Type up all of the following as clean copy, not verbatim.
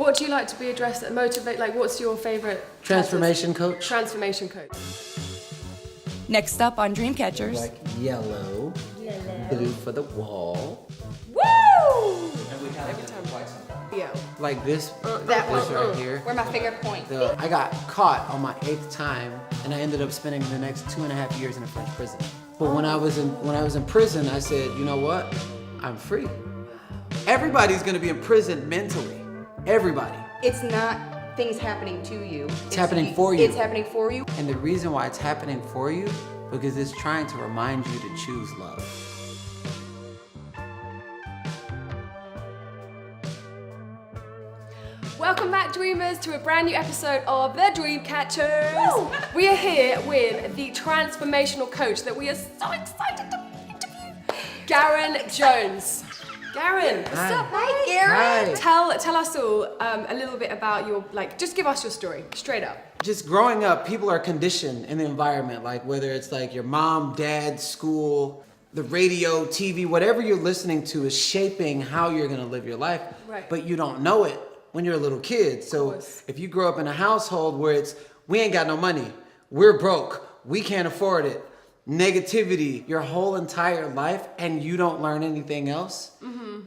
What do you like to be addressed that motivate? Like, what's your favorite? Transformation coach. Transformation coach. Next up on Dreamcatchers. Like yellow, blue for the wall. Woo! And we kind of get it twice. Yeah. Like this, That this one. right here. Where my finger points. I got caught on my 8th time, and I ended up spending the next 2.5 years in a French prison. But when I was in prison, I said, you know what? I'm free. Everybody's gonna be in prison mentally. Everybody. It's not things happening to you. It's happening for you. It's happening for you. And the reason why it's happening for you, because it's trying to remind you to choose love. Welcome back, dreamers, to a brand new episode of the Dreamcatchers. We are here with the transformational coach that we are so excited to interview, Garrain Jones. Garrain, what's Hi. up? Hi, Garrain. Hi. Tell us all a little bit about your, just give us your story, straight up. Just growing up, people are conditioned in the environment, like whether it's like your mom, dad, school, the radio, TV, whatever you're listening to is shaping how you're gonna live your life. Right. But you don't know it when you're a little kid. So if you grow up in a household where it's, we ain't got no money, we're broke, we can't afford it, negativity your whole entire life, and you don't learn anything else,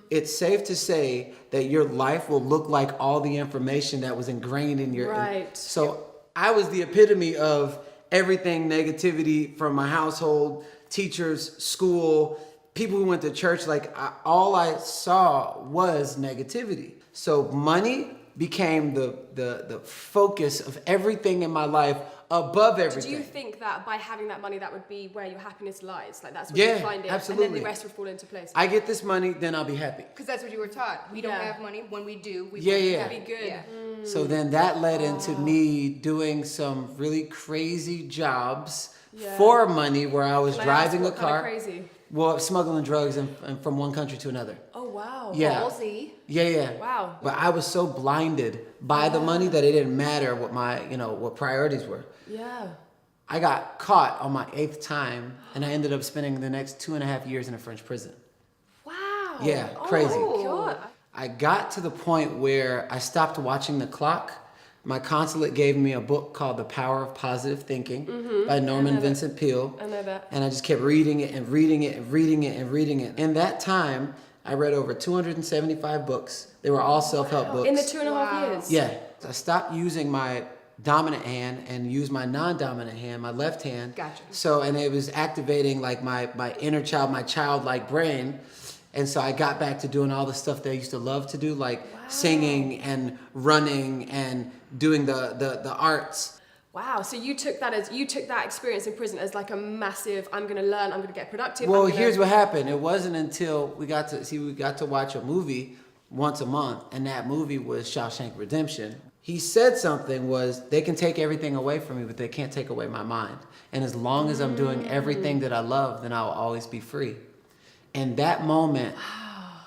it's safe to say that your life will look like all the information that was ingrained in your... Right. So I was the epitome of everything negativity from my household, teachers, school, people who went to church. Like all I saw was negativity. So money became the focus of everything in my life, above everything. Do you think that by having that money, that would be where your happiness lies? Like that's where Yeah, you find it, absolutely. and then the rest would fall into place. I get this money, then I'll be happy. Because that's what you were taught. We don't Yeah. have money. When we do, we Yeah, want yeah. to Be good. Yeah. So then that led into me doing some really crazy jobs for money, where I was Can I ask driving a what kind of car. crazy? Well, smuggling drugs and from one country to another. Oh wow. Yeah. Ballsy. Yeah. Wow. But I was so blinded by the money that it didn't matter what my, what priorities were. Yeah. I got caught on my 8th time, and I ended up spending the next 2.5 years in a French prison. Wow. Yeah, Oh crazy. my God. I got to the point where I stopped watching the clock. My consulate gave me a book called The Power of Positive Thinking by Norman Vincent Peale. I know that. And I just kept reading it and reading it and reading it and reading it. In that time, I read over 275 books. They were all self-help books. In the 2.5 years. Yeah. I stopped using my dominant hand and used my non-dominant hand, my left hand. Gotcha. So, and it was activating like my inner child, my childlike brain. And so I got back to doing all the stuff that I used to love to do, like singing and running and doing the arts. Wow. So you took that experience in prison as like a massive, I'm gonna learn, I'm gonna get productive. Well, here's what happened. It wasn't until we got to watch a movie once a month, and that movie was Shawshank Redemption. He said something was, they can take everything away from me, but they can't take away my mind. And as long as I'm doing everything that I love, then I'll always be free. And that moment,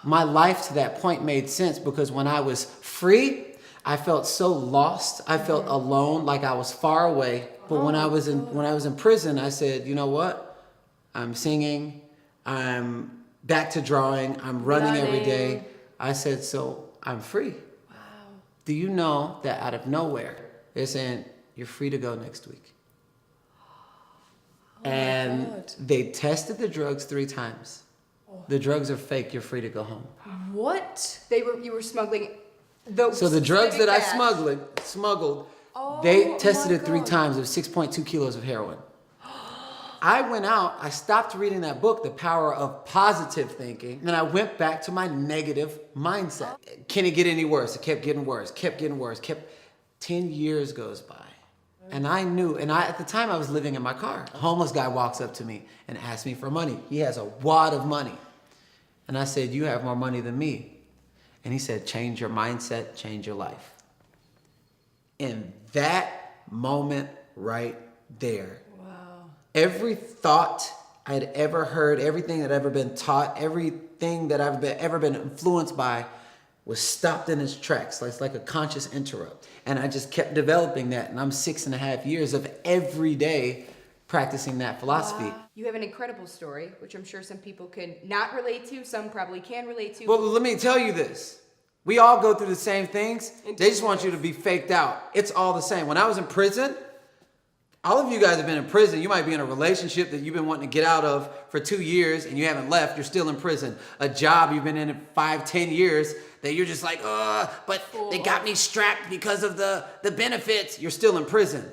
my life to that point made sense, because when I was free, I felt so lost. I felt alone, like I was far away. But when I was in prison, I said, you know what? I'm singing. I'm back to drawing. I'm running every day. I said, so I'm free. Wow. Do you know that out of nowhere, they're saying, you're free to go next week? And they tested the drugs 3 times. The drugs are fake. You're free to go home. What? You were smuggling those. So the drugs that I specific smuggled, they tested it 3 times. It was 6.2 kilos of heroin. I went out, I stopped reading that book, The Power of Positive Thinking, and I went back to my negative mindset. Can it get any worse? It kept getting worse, 10 years goes by. And I knew, at the time I was living in my car. A homeless guy walks up to me and asks me for money. He has a wad of money. And I said, you have more money than me. And he said, change your mindset, change your life. In that moment right there, every thought I'd ever heard, everything that I'd ever been taught, everything that I've ever been influenced by was stopped in its tracks. It's like a conscious interrupt. And I just kept developing that. And I'm 6.5 years of every day practicing that philosophy. You have an incredible story, which I'm sure some people can not relate to, some probably can relate to. Well, let me tell you this. We all go through the same things. They just want you to be faked out. It's all the same. When I was in prison, all of you guys have been in prison. You might be in a relationship that you've been wanting to get out of for 2 years and you haven't left. You're still in prison. A job you've been in it 5-10 years that you're just like, but they got me strapped because of the benefits. You're still in prison.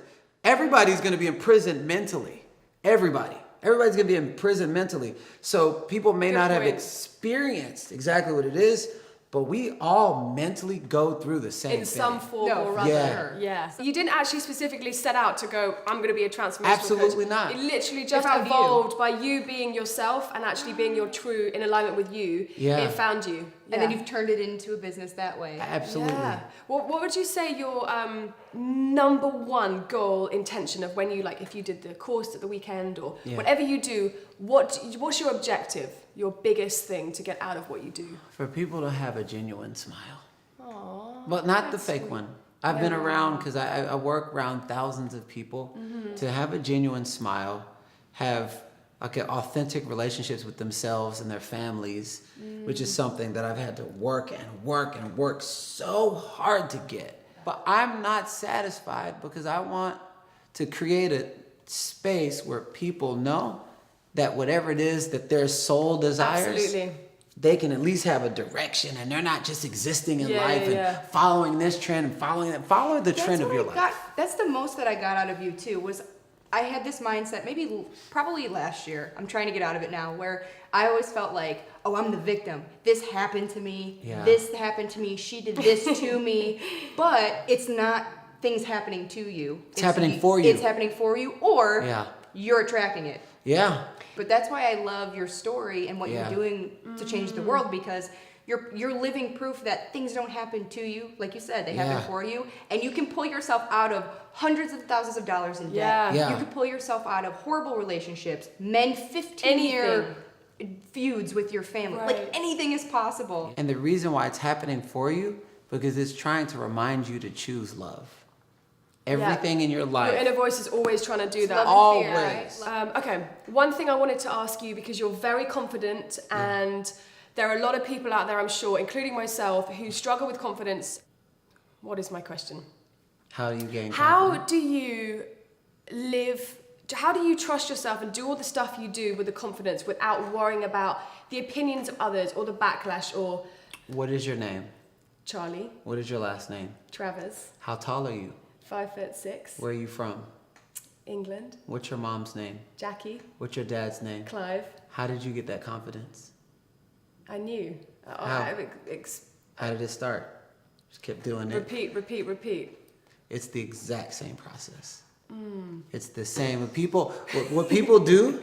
Everybody's going to be in prison mentally. Everybody's going to be in prison mentally. So people may not have experienced exactly what it is, but we all mentally go through the same thing. In some form or other. Yeah. Yeah. You didn't actually specifically set out to go, I'm going to be a transformational coach. Absolutely not. It literally just evolved by you being yourself and actually being your true, in alignment with you. Yeah. It found you. And then you've turned it into a business that way. Absolutely. Yeah. What would you say your number one goal, intention of when you, like, if you did the course at the weekend or whatever you do, what's your objective, your biggest thing to get out of what you do? For people to have a genuine smile. Aww. But not the fake one. I've been around, because I work around thousands of people, to have a genuine smile, have authentic relationships with themselves and their families, which is something that I've had to work so hard to get. But I'm not satisfied because I want to create a space where people know that whatever it is that their soul desires, they can at least have a direction and they're not just existing in life and following this trend and following that. Follow the trend of your life. That's the most that I got out of you too, was I had this mindset, probably last year, I'm trying to get out of it now, where I always felt like, oh, I'm the victim. This happened to me. Yeah. This happened to me. She did this to me. But it's not things happening to you. It's happening for you. It's happening for you, or you're attracting it. Yeah. But that's why I love your story and what you're doing to change the world, because you're living proof that things don't happen to you. Like you said, they happen for you. And you can pull yourself out of hundreds of thousands of dollars in debt. Yeah. You can pull yourself out of horrible relationships, mend 15-year feuds with your family. Like anything is possible. And the reason why it's happening for you, because it's trying to remind you to choose love. Everything in your life. Your inner voice is always trying to do that. Always. Fear, right? Okay, one thing I wanted to ask you, because you're very confident and there are a lot of people out there, I'm sure, including myself, who struggle with confidence. What is my question? How do you gain confidence? How do you live, how do you trust yourself and do all the stuff you do with the confidence without worrying about the opinions of others or the backlash or... What is your name? Charlie. What is your last name? Travers. How tall are you? 5'6". Where are you from? England. What's your mom's name? Jackie. What's your dad's name? Clive. How did you get that confidence? I knew. How did it start? Just kept doing it. Repeat. It's the exact same process. It's the same. What people do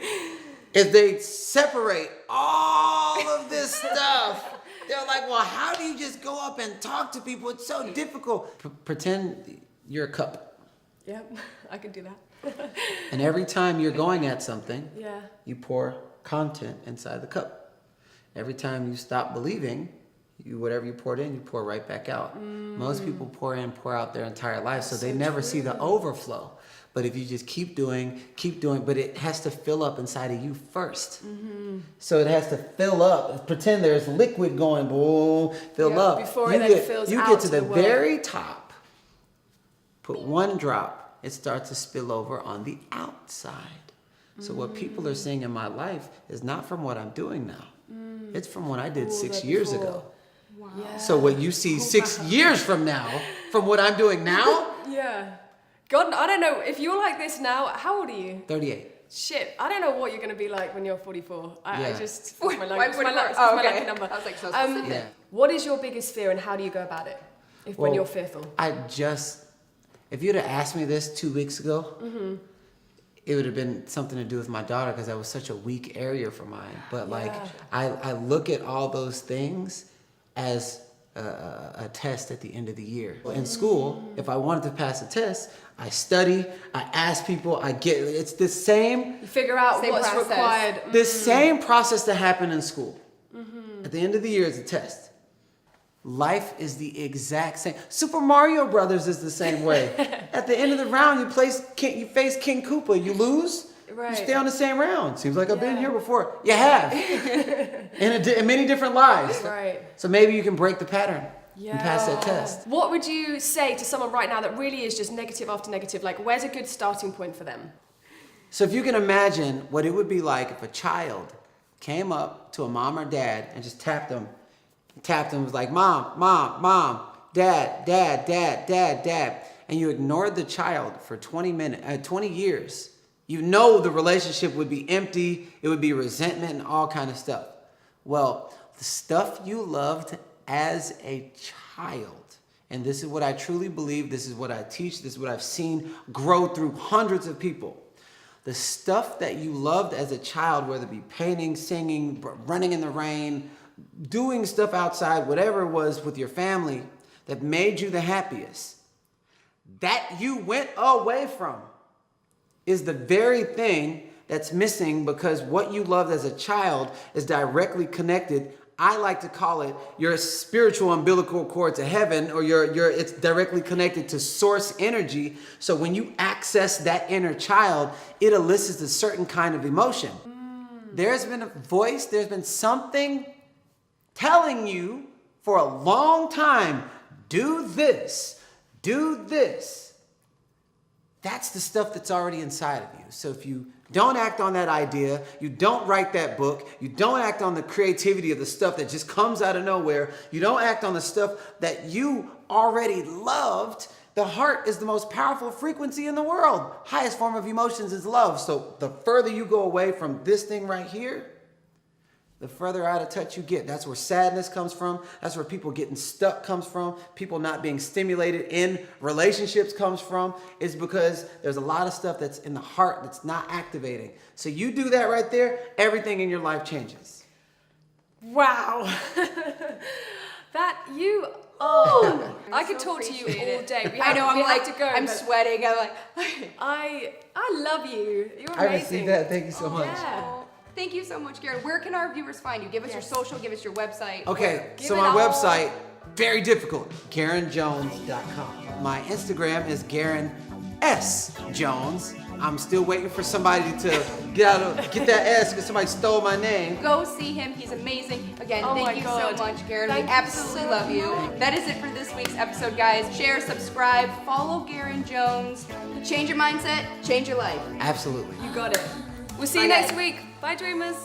is they separate all of this stuff. They're like, well, how do you just go up and talk to people? It's so difficult. Pretend you're a cup. Yep, I can do that. And every time you're going at something, Yeah. you pour content inside the cup. Every time you stop believing, whatever you poured in, you pour right back out. Most people pour in, pour out their entire life, so they never see the overflow. But if you just keep doing, but it has to fill up inside of you first. So it has to fill up. Pretend there's liquid going, boom, fill up. Before it then fills out you get to the world. very top, put one drop, it starts to spill over on the outside. So what people are seeing in my life is not from what I'm doing now. It's from what I did 6 years ago. Wow. Yeah. So what you see 6 years from now, from what I'm doing now, Yeah. God, I don't know. If you're like this now, how old are you? 38. Shit, I don't know what you're going to be like when you're 44. I just... It's my Why lucky, 44? it's my lucky Okay. number. I was like, so specific. Yeah. What is your biggest fear and how do you go about it when you're fearful? If you'd have asked me this 2 weeks ago, it would have been something to do with my daughter because that was such a weak area for mine. But I look at all those things as a test at the end of the year. In school, if I wanted to pass a test, I study, I ask people, it's the same. You figure out Same what's process. required. The same process that happened in school. At the end of the year is a test. Life is the exact same. Super Mario Brothers is the same way. At the end of the round, you face King Koopa. You lose. Right. You stay on the same round. Seems like I've been here before. You have. in many different lives. Right. So maybe you can break the pattern. and pass that test. What would you say to someone right now that really is just negative after negative? Like, where's a good starting point for them? So if you can imagine what it would be like if a child came up to a mom or dad and just tapped them, was like, mom, mom, mom, dad, dad, dad, dad, dad, and you ignored the child for 20 years, you know the relationship would be empty, it would be resentment and all kind of stuff. Well, the stuff you loved as a child, and this is what I truly believe, this is what I teach, this is what I've seen grow through hundreds of people. The stuff that you loved as a child, whether it be painting, singing, running in the rain, doing stuff outside, whatever it was with your family that made you the happiest, that you went away from, is the very thing that's missing, because what you loved as a child is directly connected. I like to call it your spiritual umbilical cord to heaven, or it's directly connected to source energy. So when you access that inner child, it elicits a certain kind of emotion. There's been a voice, there's been something telling you for a long time, do this, do this. That's the stuff that's already inside of you. So if you don't act on that idea, you don't write that book, you don't act on the creativity of the stuff that just comes out of nowhere, you don't act on the stuff that you already loved, the heart is the most powerful frequency in the world. Highest form of emotions is love. So the further you go away from this thing right here, the further out of touch you get. That's where sadness comes from. That's where people getting stuck comes from. People not being stimulated in relationships comes from. Is because there's a lot of stuff that's in the heart that's not activating. So you do that right there, everything in your life changes. Wow. I could talk to you all day. I know, we have to go. I'm but sweating. I'm like, I love you. You're amazing. I received that. Thank you so much. Yeah. thank you so much, Garrain. Where can our viewers find you? Give us your social, give us your website. Okay, so Give my it all. website, very difficult, GarrainJones.com. My Instagram is Garrain S. Jones. I'm still waiting for somebody to get that S because somebody stole my name. Go see him. He's amazing. Again, Oh my thank you God. so much, Garrain. Thank We you absolutely so love you. much. That is it for this week's episode, guys. Share, subscribe, follow Garrain Jones. Change your mindset, change your life. Absolutely. You got it. We'll see you Bye, next guys. week. Bye, dreamers.